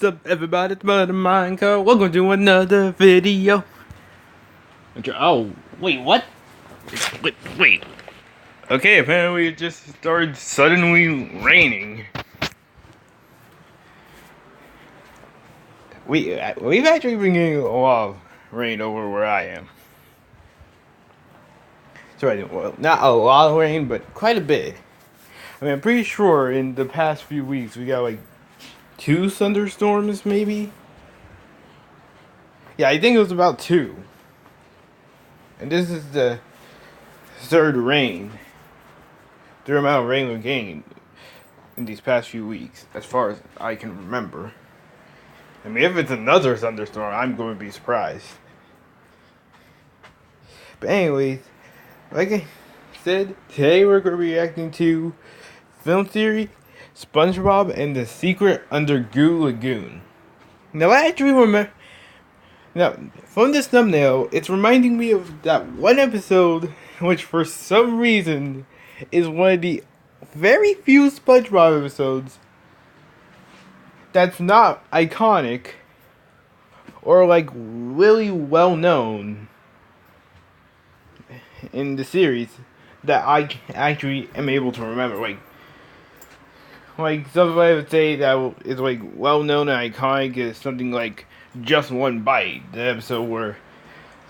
up, everybody? It's Mother Minecraft. Welcome to another video. Oh, wait, what? Wait. Okay, apparently it just started suddenly raining. We've actually been getting a lot of rain over where I am. Sorry, well, not a lot of rain, but quite a bit. I mean, I'm pretty sure in the past few weeks we got like 2 thunderstorms, maybe? Yeah, I think it was about 2. And this is the third amount of rain we're getting in these past few weeks, as far as I can remember. I mean, if it's another thunderstorm, I'm going to be surprised. But anyways, like I said, today we're going to be reacting to film theory, Spongebob, and the secret under Lagoon. Now, I actually remember. Now, from this thumbnail, it's reminding me of that one episode, which for some reason is one of the very few SpongeBob episodes that's not iconic or like really well known in the series that I actually am able to remember. Like something I would say that is like well known and iconic is something like Just One Bite, the episode where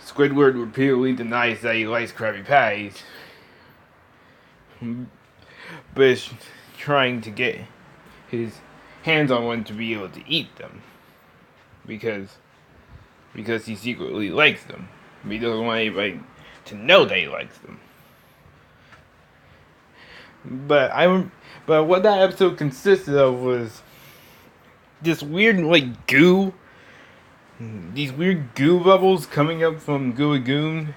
Squidward repeatedly denies that he likes Krabby Patties, but is trying to get his hands on one to be able to eat them because he secretly likes them. But he doesn't want anybody to know that he likes them. But what that episode consisted of was this weird like goo. These weird goo bubbles coming up from Lagoon.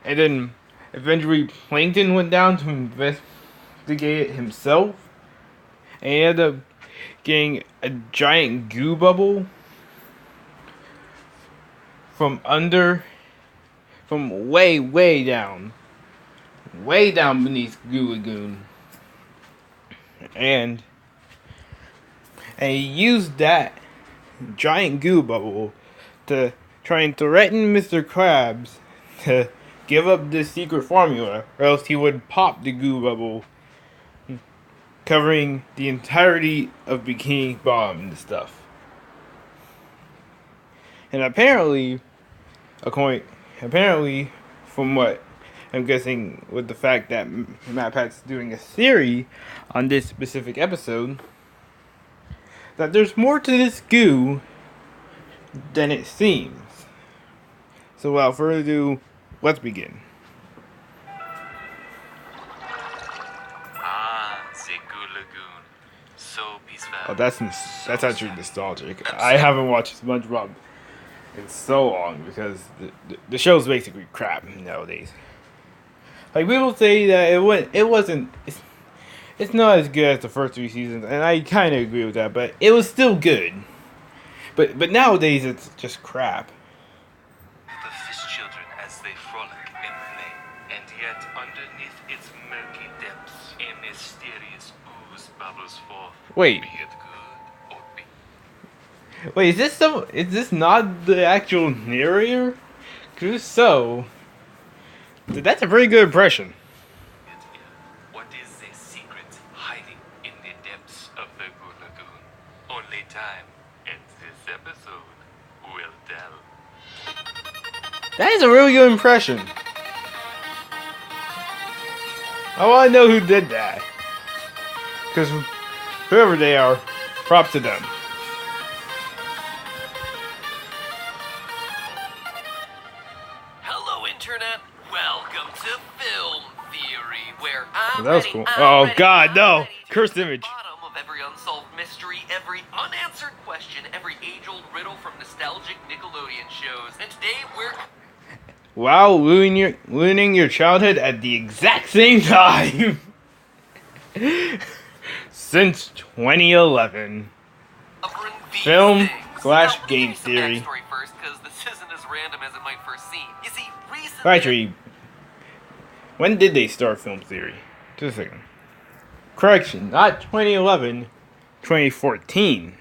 And then eventually Plankton went down to investigate it himself. And he ended up getting a giant goo bubble from way down beneath Lagoon. And he used that giant goo bubble to try and threaten Mr. Krabs to give up this secret formula, or else he would pop the goo bubble, covering the entirety of Bikini Bottom and stuff. And apparently, from what I'm guessing, with the fact that Matt Pat's doing a theory on this specific episode, that there's more to this goo than it seems. So without further ado, let's begin. The Goo Lagoon. So peaceful. Oh, that's actually nostalgic. I haven't watched SpongeBob in so long because the show's basically crap nowadays. Like, people say that it's not as good as the first 3 seasons, and I kind of agree with that, but it was still good. But nowadays it's just crap. The fish children as they frolic and play, and yet underneath its murky depths, a mysterious ooze bubbles forth. Wait. Be it good or be. Wait, is this not the actual narrator? Cause if so, that's a pretty good impression. What is the secret hiding in the depths of the Goo Lagoon? Only time and this episode will tell. That is a really good impression. I want to know who did that. Because whoever they are, props to them. Hello, Internet. Welcome to Film Theory, where I'm That was ready, cool. I'm Oh, ready, God, I'm no. ready to Cursed get to image. the bottom of every unsolved mystery, every unanswered question, every age-old riddle from nostalgic Nickelodeon shows. And today we're... Wow, ruining your childhood at the exact same time. Since 2011. covering these Film things. / Now, let me game give you some theory. backstory first, because this isn't as random as it might first seem. You see, recently... Actually, when did they start film theory? Just a second. Correction, not 2011, 2014.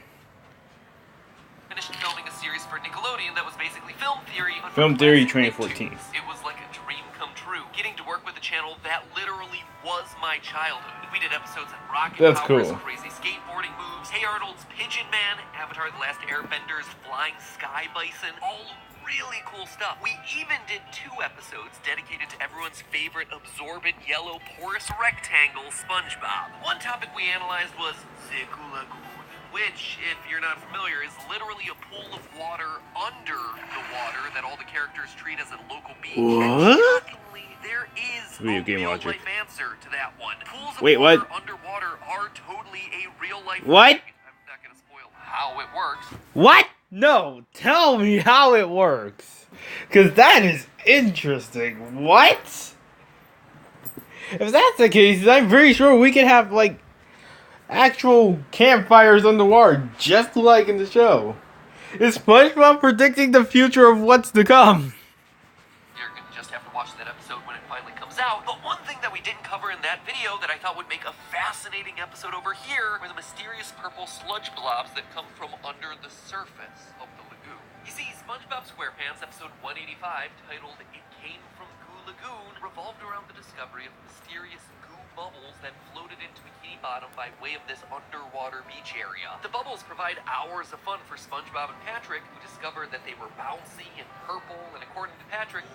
Film Theory Pleasant 2014. Tooth. It was like a dream come true. Getting to work with a channel that literally was my childhood. We did episodes on rocket That's powers, cool. crazy skateboarding moves, Hey Arnold's Pigeon Man, Avatar: The Last Airbender's Flying Sky Bison, all really cool stuff. We even did 2 episodes dedicated to everyone's favorite absorbent yellow porous rectangle, SpongeBob. One topic we analyzed was the Lagoon, which, if you're not familiar, is literally a pool of water under the water that all the characters treat as a local beach. What? And shockingly, there is Video a game logic. real-life answer to that one. Pools of Wait, water what? underwater are totally a real-life What? thing. I'm not gonna spoil how it works. What? No, tell me how it works. Because that is interesting. What? If that's the case, I'm pretty sure we could have, like, actual campfires underwater, just like in the show. Is SpongeBob predicting the future of what's to come? You're gonna just have to watch that episode when it finally comes out. But one thing that we didn't cover in that video that I thought would make a fascinating episode over here were the mysterious purple sludge blobs that come from under the surface of the lagoon. You see, SpongeBob SquarePants episode 185, titled It Came from Goo Lagoon, revolved around the discovery of mysterious goo bubbles that floated into Bikini Bottom by way of this underwater beach area. The bubbles provide hours of fun for SpongeBob and Patrick, who discovered that they were bouncy and purple, and according to Patrick,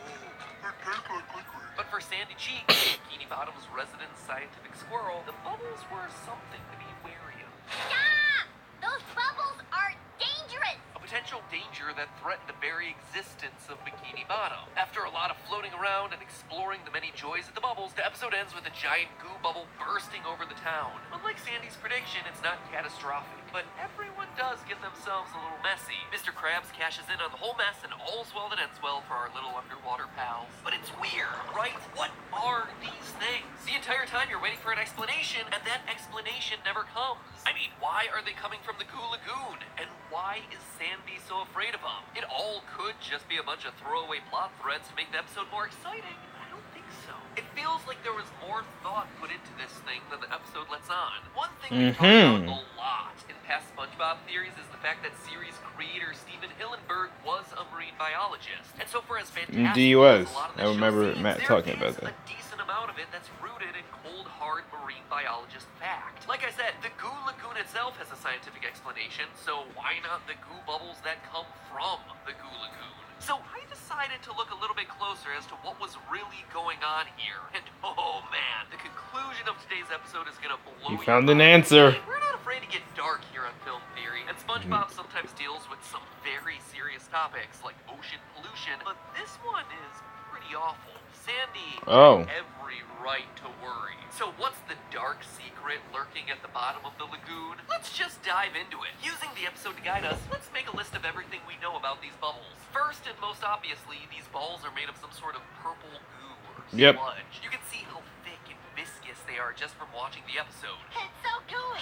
but for Sandy Cheek, Bikini Bottom's resident scientific squirrel, the bubbles were something to be wary of. Stop! Those bubbles are dangerous! A potential danger that threatened the very existence of Bikini Bottom. After a lot of floating around and exploring the many joys of the bubbles, the episode ends with a giant goo bubble bursting over the town. Unlike Sandy's prediction, it's not catastrophic, but everyone does get themselves a little messy. Mr. Krabs cashes in on the whole mess, and all's well that ends well for our little underwater pals. But it's weird, right? What are these things? The entire time you're waiting for an explanation, and that explanation never comes. I mean, why are they coming from the Goo Lagoon? And why is Sandy so afraid of them? It all could just be a bunch of throwaway plot threads to make the episode more exciting. I don't think so. It feels like there was more thought put into this thing than the episode lets on. One thing we talked about a lot in past SpongeBob theories is the fact that series creator Steven Hillenburg was a marine biologist. And so for as fantastic He was. as a lot of I the show remember seems, Matt there talking is about that. a decent amount of it that's rooted in cold, hard marine biologist fact. Like I said, the Goo Lagoon itself has a scientific explanation, so why not the goo bubbles that come from the Goo Lagoon? So I decided to look a little bit closer as to what was really going on here. And oh man, the conclusion of today's episode is gonna blow You your found an mind. answer. We're not afraid to get dark here on Film Theory, and SpongeBob sometimes deals with some very serious topics like ocean pollution, but this one is pretty awful. Sandy had every right to worry. So what's the dark secret lurking at the bottom of the lagoon? Let's just dive into it. Using the episode to guide us, let's make a list of everything we know about these bubbles. First and most obviously, these balls are made of some sort of purple goo or sludge. You can see how thick and viscous they are just from watching the episode. It's so gooey!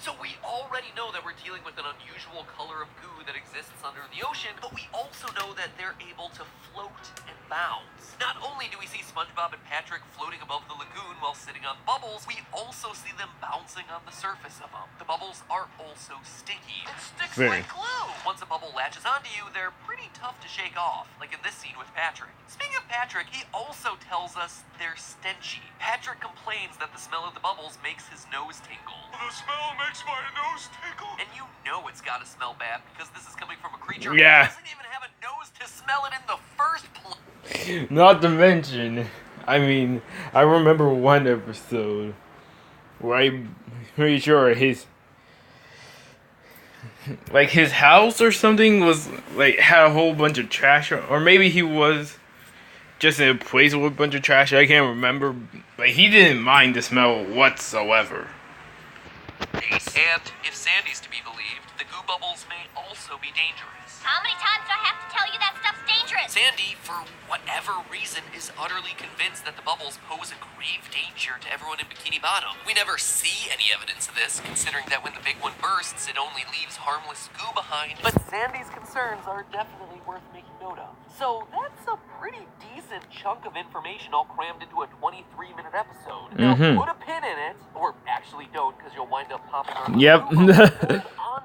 So we already know that we're dealing with an unusual color of goo that exists under the ocean, but we also know that they're able to float and bounce. Not only do we see SpongeBob and Patrick floating above the lagoon while sitting on bubbles, we also see them bouncing on the surface of them. The bubbles are also sticky. It sticks like glue! Once a bubble latches onto you, they're pretty tough to shake off, like in this scene with Patrick. Speaking of Patrick, he also tells us they're stenchy. Patrick complains that the smell of the bubbles makes his nose tingle. The smell makes my nose tingle. And you know it's gotta smell bad because this is coming from a creature who doesn't even have a nose to smell it in the first place. Not to mention, I mean, I remember one episode where I'm pretty sure his house or something was like had a whole bunch of trash, or maybe he was just in a place with a bunch of trash. I can't remember, but he didn't mind the smell whatsoever. And if Sandy's to be believed, the goo bubbles may also be dangerous. How many times do I have to tell you that stuff's dangerous? Sandy, for whatever reason, is utterly convinced that the bubbles pose a grave danger to everyone in Bikini Bottom. We never see any evidence of this, considering that when the big one bursts, it only leaves harmless goo behind. But Sandy's concerns are definitely worth making note of. So that's a pretty decent chunk of information all crammed into a 23-minute episode. Now, put a pin in it, or actually don't, because you'll wind up popping on. Yep.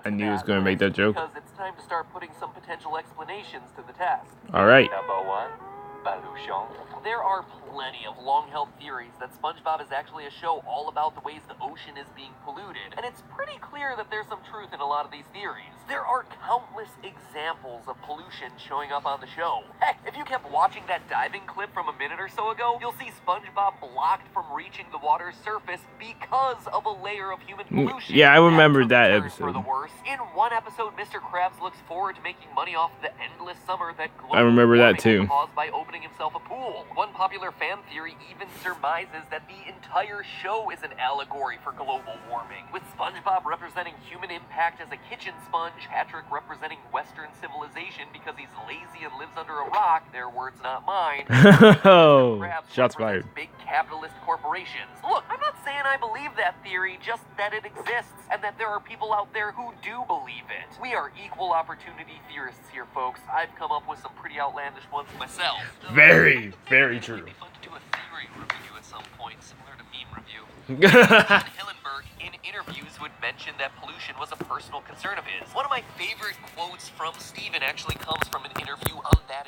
I knew he was going to make that joke. Because it's time time to start putting some potential explanations to the test. All right. Number 1, pollution. There are plenty of long-held theories that SpongeBob is actually a show all about the ways the ocean is being polluted, and it's pretty clear that there's some truth in a lot of these theories. There are countless examples of pollution showing up on the show. Heck, if you kept watching that diving clip from a minute or so ago, you'll see SpongeBob blocked from reaching the water's surface because of a layer of human pollution. Yeah, I remember that turn episode. For the worse. In one episode, Mr. Krabs looks forward to making money off the endless summer that global I remember that warming too. caused by opening himself a pool. One popular fan theory even surmises that the entire show is an allegory for global warming, with SpongeBob representing human impact as a kitchen sponge, Patrick representing Western civilization because he's lazy and lives under a rock, their words not mine. Oh, Krabs shots represents fired. big capitalist corporations. Look, I'm not saying I believe that theory, just that it exists, and that there are people out there who do believe it. We are equal opportunity theorists here, folks. I've come up with some pretty outlandish ones myself. Very, very true. It'd be fun to do a theory review at some point, similar to meme review. Ron Hillenberg, in interviews, would mention that pollution was a personal concern of his. One of my favorite quotes from Steven actually comes from an interview on that.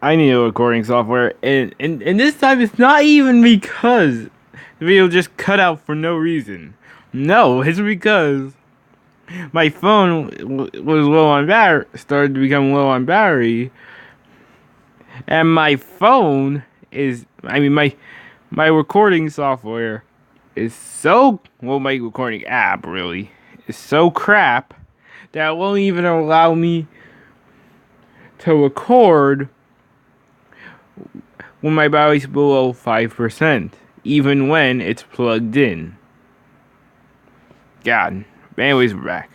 I need a recording software, and this time it's not even because the video just cut out for no reason. No, it's because my phone was low on battery, started to become low on battery, and my phone is, my recording software is so, well, my recording app really is so crap that it won't even allow me to record when my battery's below 5%, even when it's plugged in. God. Anyways, we're back.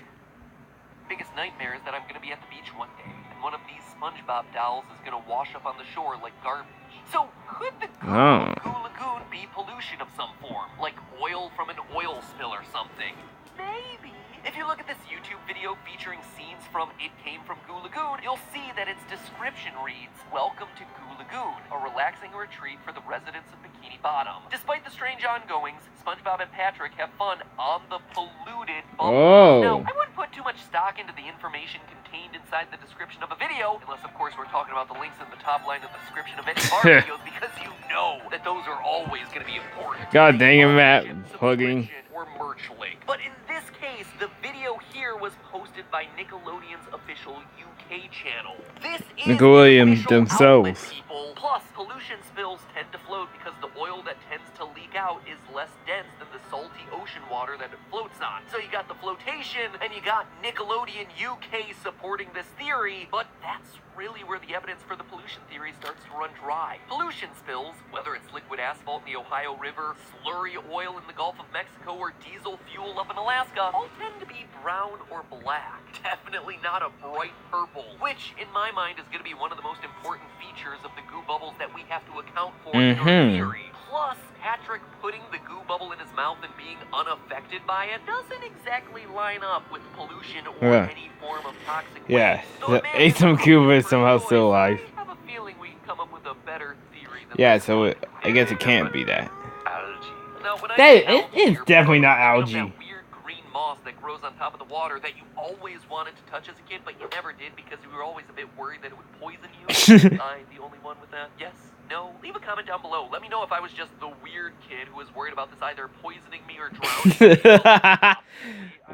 Biggest nightmare is that I'm gonna be at the beach one day, and one of these SpongeBob dolls is gonna wash up on the shore like garbage. So, could the Goo Lagoon be pollution of some form? Like oil from an oil spill or something? Maybe. If you look at this YouTube video featuring scenes from It Came From Goo Lagoon, you'll see that its description reads, "Welcome to Goo Lagoon, a relaxing retreat for the residents of Bikini Bottom." Despite the strange ongoings, SpongeBob and Patrick have fun on the polluted bubble. Oh. Now, I wouldn't put too much stock into the information contained inside the description of a video, unless of course we're talking about the links in the top line of the description of any of our videos, because you know that those are always going to be important. God dang it, Matt. Plugging. Or merch link. But in this case, the video here was posted by Nickelodeon's official UK channel. This is Nickelodeon the themselves. outlet, people. Plus, pollution spills tend to float because the oil that tends to leak out is less dense than the salty ocean water that it floats on. So you got the flotation, and you got Nickelodeon UK supporting this theory, but that's really where the evidence for the pollution theory starts to run dry. Pollution spills, whether it's liquid asphalt in the Ohio River, slurry oil in the Gulf of Mexico, or diesel fuel up in Alaska, all tend to be brown or black. Definitely not a bright purple, which in my mind is going to be one of the most important features of the goo bubbles that we have to account for in our theory. Plus, Patrick putting the goo bubble in his mouth and being unaffected by it doesn't exactly line up with pollution or any form of toxic waste. Yeah, So ate some goo but somehow still alive. I have a feeling we can come up with a better theory than Yeah, this. so I guess it can't be that. Algae. Now, when I That say algae, it's you're definitely not probably thinking algae. of that weird green moss that grows on top of the water that you always wanted to touch as a kid, but you never did because you were always a bit worried that it would poison you. Am I the only one with that? Yes? No? Leave a comment down below. Let me know if I was just the weird kid who was worried about this either poisoning me or drowning me.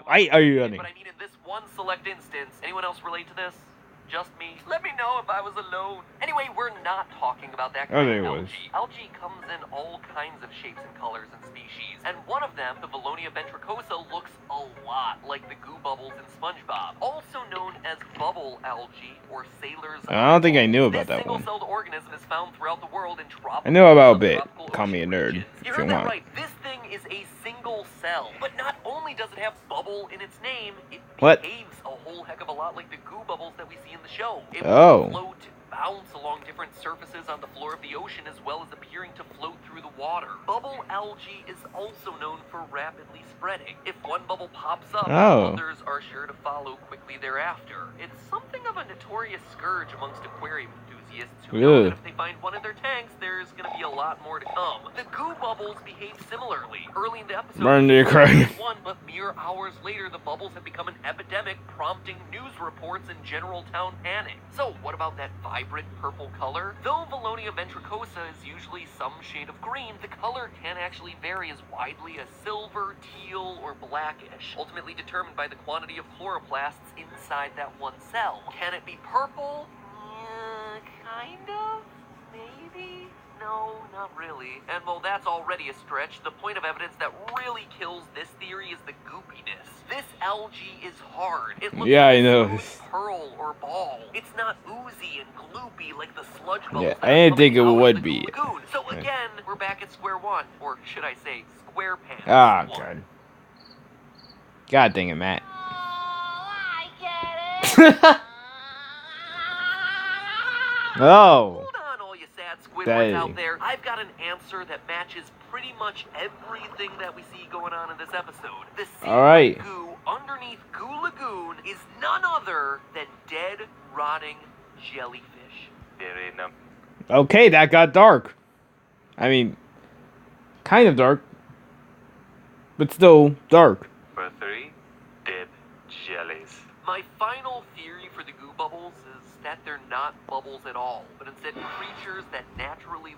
Why are you running? But I mean, in this one select instance, anyone else relate to this? Just me? Let me know if I was alone. Anyway, we're not talking about that kind there of was. algae. Algae comes in all kinds of shapes and colors and species, and one of them, the Valonia ventricosa, looks a lot like the goo bubbles in SpongeBob, also known as bubble algae or sailor's I don't think I knew about this that one. single-celled organism is found throughout the world in tropical I know about a bit. subtropical Call me a ocean nerd regions. You if heard you that want. right. This thing is a single cell. But not only does it have bubble in its name, it What? behaves a whole heck of a lot like the goo bubbles that we see in the show. It Oh. will float, bounce along different surfaces on the floor of the ocean, as well as appearing to float through the water. Bubble algae is also known for rapidly spreading. If one bubble pops up, Oh. others are sure to follow quickly thereafter. It's something of a notorious scourge amongst aquarium enthusiasts. enthusiasts who know that Ugh. if they find one in their tanks, there's gonna be a lot more to come. The goo bubbles behave similarly. Early in the episode, Martin, we you're see crying. just one, but mere hours later, the bubbles have become an epidemic, prompting news reports and general town panic. So, what about that vibrant purple color? Though Valonia ventricosa is usually some shade of green, the color can actually vary as widely as silver, teal, or blackish, ultimately determined by the quantity of chloroplasts inside that one cell. Can it be purple? Kind of? Maybe? No, not really. And while that's already a stretch, the point of evidence that really kills this theory is the goopiness. This algae is hard. It looks Yeah, like I a know. smooth pearl or ball. It's not oozy and gloopy like the sludge bubbles Yeah, that I are didn't coming think it out of would the be. Lagoon. So again, we're back at square one. Or should I say, square pants. Ah, one. God. God dang it, Matt. Oh, I get it. Oh. Hold on, all you sad Squidwards Dang. out there. I've got an answer that matches pretty much everything that we see going on in this episode. The sea Alright. goo underneath Goo Lagoon is none other than dead, rotting jellyfish. Okay, that got dark. I mean, kind of dark. But still dark. For 3, dead jellies. My final theory for the goo bubbles is that they're not bubbles at all, but instead creatures that naturally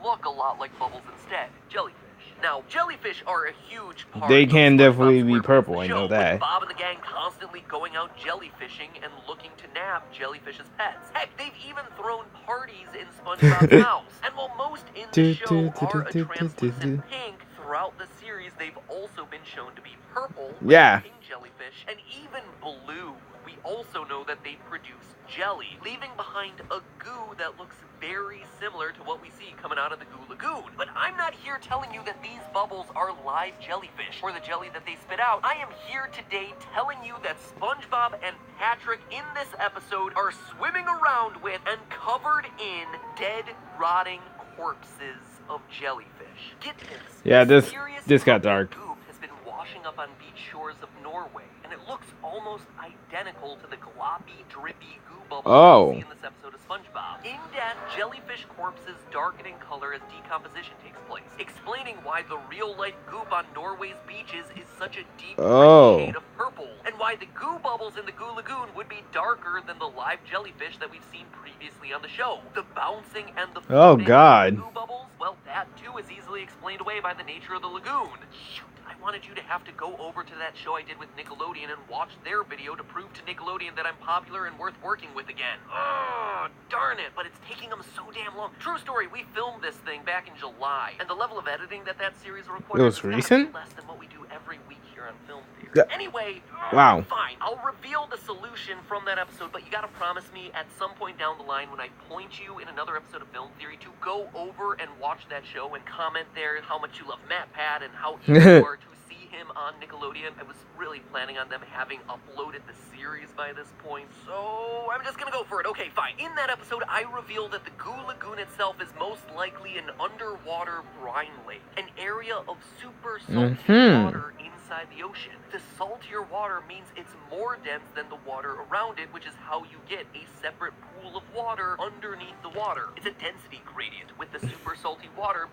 look a lot like bubbles instead. Jellyfish. Now, jellyfish are a huge part They of can SpongeBob definitely be SquarePants, purple, the I show, know with that. Bob and the gang constantly going out jellyfishing and looking to nab jellyfish as pets. Heck, they've even thrown parties in SpongeBob's house. And while most in the show are a translucent pink, throughout the series they've also been shown to be purple, like Yeah. king jellyfish, and even blue. We also know that they produce jelly, leaving behind a goo that looks very similar to what we see coming out of the Goo Lagoon. But I'm not here telling you that these bubbles are live jellyfish, or the jelly that they spit out. I am here today telling you that SpongeBob and Patrick in this episode are swimming around with and covered in dead, rotting corpses of jellyfish. Get this. Yeah, this mysterious got purple dark. goop has been washing up on beach shores of Norway, and it looks almost identical to the gloppy, drippy goo bubbles Oh. we see in this episode of SpongeBob. In death, jellyfish corpses darken in color as decomposition takes place, explaining why the real-life goop on Norway's beaches is such a deep Oh. shade of purple, and why the goo bubbles in the Goo Lagoon would be darker than the live jellyfish that we've seen previously on the show. The bouncing and the Oh, floating God. of the goo bubbles, well, that too is easily explained away by the nature of the lagoon. Shoot, I wanted you to have to go over to that show I did with Nickelodeon and watch their video to prove to Nickelodeon that I'm popular and worth working with again. Ugh, darn it, but it's taking them so damn long. True story, we filmed this thing back in July, and the level of editing that series requires It was is gotta be recent? less than what we do every week here on Film Theory. Yeah. Anyway, Wow. fine, I'll reveal the solution from that episode, but you gotta promise me at some point down the line when I point you in another episode of Film Theory to go over and watch that show and comment there how much you love Matt Pat and how eager you are to see him on Nickelodeon. I was really planning on them having uploaded the series by this point, so I'm just gonna go for it. Okay, fine. In that episode, I reveal that the Goo Lagoon itself is most likely an underwater brine lake, an area of super salty water inside the ocean. The saltier water means it's more dense than the water around it, which is how you get a separate pool of water underneath the water. It's a density gradient, with the super salty water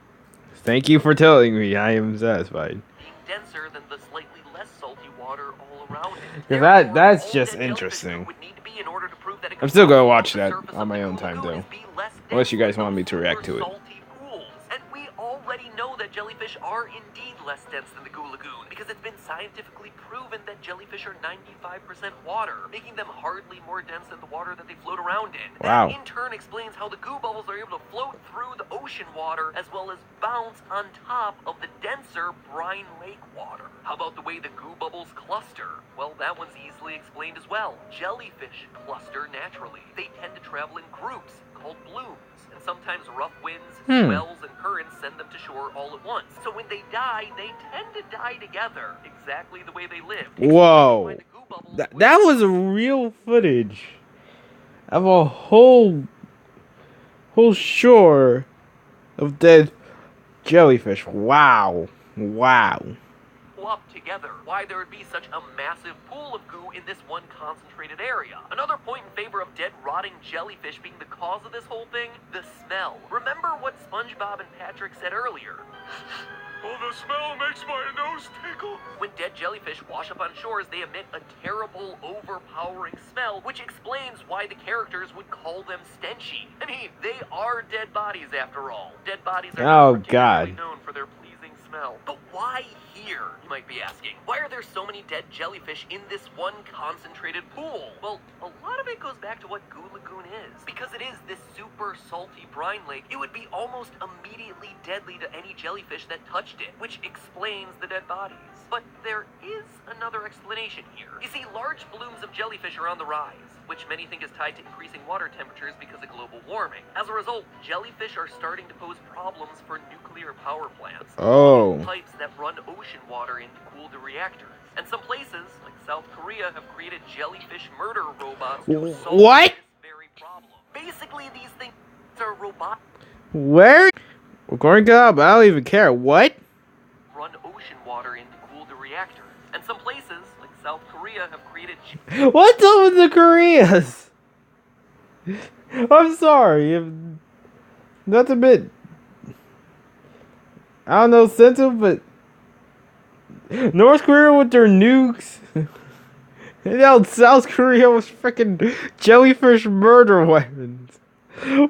Thank you for telling me. I am satisfied. being denser than the slightly less salty water all around it. 'Cause Therefore, that's all just that jellyfish interesting. would need to be in order to prove that it I'm could still gonna float watch the that surface on of my the own Goo time, Lagoon though. is be less Unless you dense guys than want me those to react super to it. salty pools. And we already know that jellyfish are indeed less dense than the Goo Lagoon, because it's been scientifically proven that jellyfish are 95% water, making them hardly more dense than the water that they float around in. Wow. That in turn explains how the goo bubbles are able to float through the ocean water as well as bounce on top of the denser brine lake water. How about the way the goo bubbles cluster? Well, that one's easily explained as well. Jellyfish cluster naturally. They tend to travel in groups called blooms, and sometimes rough winds, swells, and currents send them to shore all at once. So when they die, they tend to die together, exactly the way they lived. Whoa. That was real footage of a whole shore of dead jellyfish. Wow. Wow. up together, why there would be such a massive pool of goo in this one concentrated area. Another point in favor of dead, rotting jellyfish being the cause of this whole thing, the smell. Remember what Spongebob and Patrick said earlier? Oh, the smell makes my nose tickle. When dead jellyfish wash up on shores, they emit a terrible, overpowering smell, which explains why the characters would call them stenchy. I mean, they are dead bodies after all. Dead bodies are not particularly known for their pleasing smell. But why here, you might be asking? Why are there so many dead jellyfish in this one concentrated pool? Well, a lot of it goes back to what Goo Lagoon is. Because it is this super salty brine lake, it would be almost immediately deadly to any jellyfish that touched it, which explains the dead bodies. But there is another explanation here. You see, large blooms of jellyfish are on the rise, which many think is tied to increasing water temperatures because of global warming. As a result, jellyfish are starting to pose problems for nuclear power plants. Pipes that run ocean water in to cool the reactors. And some places, like South Korea, have created jellyfish murder robots to solve this very problem. Basically, these things are robots. According to that, but I don't even care. What? Run ocean water in to cool the reactors. And some places, like South Korea, have created... What's up with the Koreas? I'm sorry. That's a bit... I don't know, sensitive, but... North Korea with their nukes. And now South Korea with freaking jellyfish murder weapons.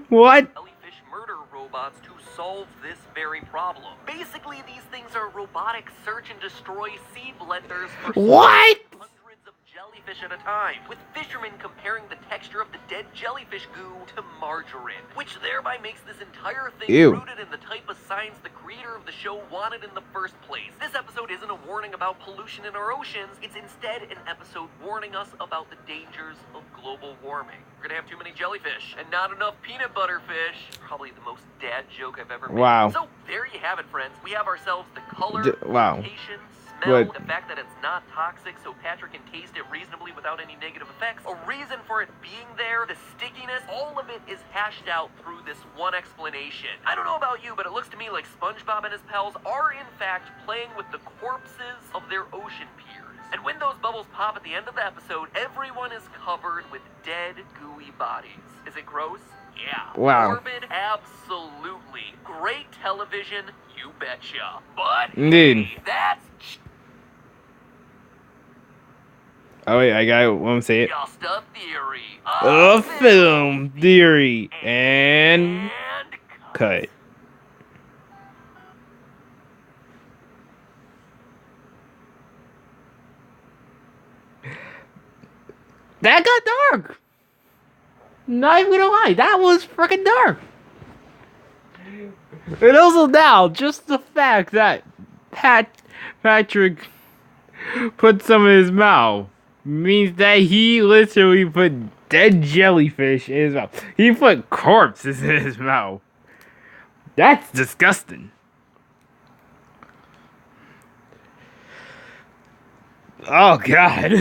What? Jellyfish murder robots to solve this very problem. Basically, these things are robotic search and destroy sea blenders for hundreds of jellyfish at a time, with fishermen comparing the texture of the dead jellyfish goo to margarine, which thereby makes this entire thing rooted in the type of science the creator of the show wanted in the first place. This episode isn't a warning about pollution in our oceans, it's instead an episode warning us about the dangers of global warming. We're gonna have too many jellyfish and not enough peanut butter fish. Probably the most dad joke I've ever made. Wow. So there you have it, friends. We have ourselves the color, location, smell, the fact that it's not toxic so Patrick can taste it reasonably without any negative effects, a reason for it being there, the stickiness, all of it is hashed out through this one explanation. I don't know about you, but it looks to me like SpongeBob and his pals are in fact playing with the corpses of their ocean peers. And when those bubbles pop at the end of the episode, everyone is covered with dead, gooey bodies. Is it gross? Yeah. Wow. Morbid? Absolutely. Great television? You betcha. But indeed. Hey, that's Oh wait, I got one say it. just a theory. A film theory and cut. That got dark. Not even gonna lie, that was freaking dark. And also now, just the fact that Patrick put some in his mouth means that he literally put dead jellyfish in his mouth. He put corpses in his mouth. That's disgusting. Oh God.